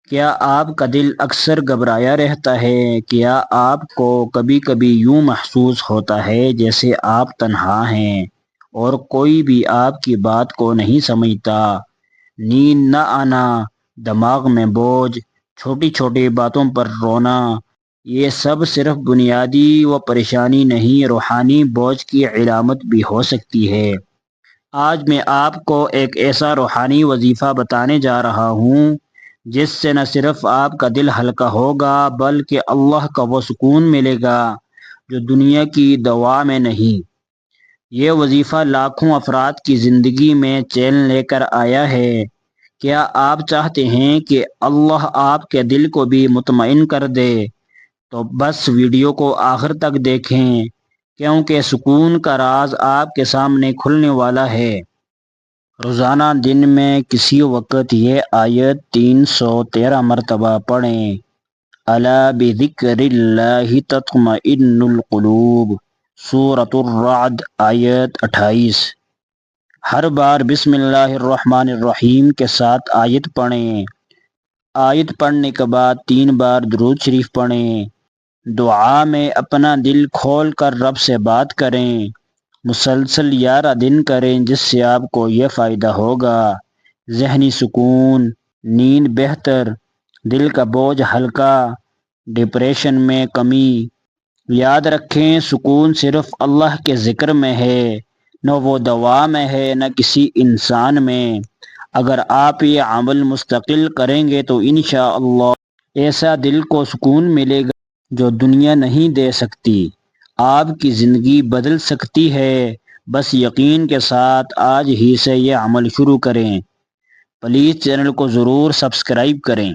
کیا آپ کا دل اکثر گھبرایا رہتا ہے؟ کیا آپ کو کبھی کبھی یوں محسوس ہوتا ہے جیسے آپ تنہا ہیں اور کوئی بھی آپ کی بات کو نہیں سمجھتا؟ نیند نہ آنا، دماغ میں بوجھ، چھوٹی چھوٹی باتوں پر رونا، یہ سب صرف بنیادی و پریشانی نہیں، روحانی بوجھ کی علامت بھی ہو سکتی ہے۔ آج میں آپ کو ایک ایسا روحانی وظیفہ بتانے جا رہا ہوں جس سے نہ صرف آپ کا دل ہلکا ہوگا بلکہ اللہ کا وہ سکون ملے گا جو دنیا کی دوا میں نہیں۔ یہ وظیفہ لاکھوں افراد کی زندگی میں چین لے کر آیا ہے۔ کیا آپ چاہتے ہیں کہ اللہ آپ کے دل کو بھی مطمئن کر دے؟ تو بس ویڈیو کو آخر تک دیکھیں، کیونکہ سکون کا راز آپ کے سامنے کھلنے والا ہے۔ روزانہ دن میں کسی وقت یہ آیت 313 مرتبہ پڑھیں۔ الا بذکر اللہ تطمئن القلوب، سورۃ الرعد آیت 28۔ ہر بار بسم اللہ الرحمن الرحیم کے ساتھ آیت پڑھیں۔ آیت پڑھنے کے بعد 3 بار درود شریف پڑھیں۔ دعا میں اپنا دل کھول کر رب سے بات کریں۔ مسلسل 11 دن کریں، جس سے آپ کو یہ فائدہ ہوگا: ذہنی سکون، نیند بہتر، دل کا بوجھ ہلکا، ڈپریشن میں کمی۔ یاد رکھیں، سکون صرف اللہ کے ذکر میں ہے، نہ وہ دوا میں ہے نہ کسی انسان میں۔ اگر آپ یہ عمل مستقل کریں گے تو انشاءاللہ ایسا دل کو سکون ملے گا جو دنیا نہیں دے سکتی۔ آپ کی زندگی بدل سکتی ہے، بس یقین کے ساتھ آج ہی سے یہ عمل شروع کریں۔ پلیز چینل کو ضرور سبسکرائب کریں۔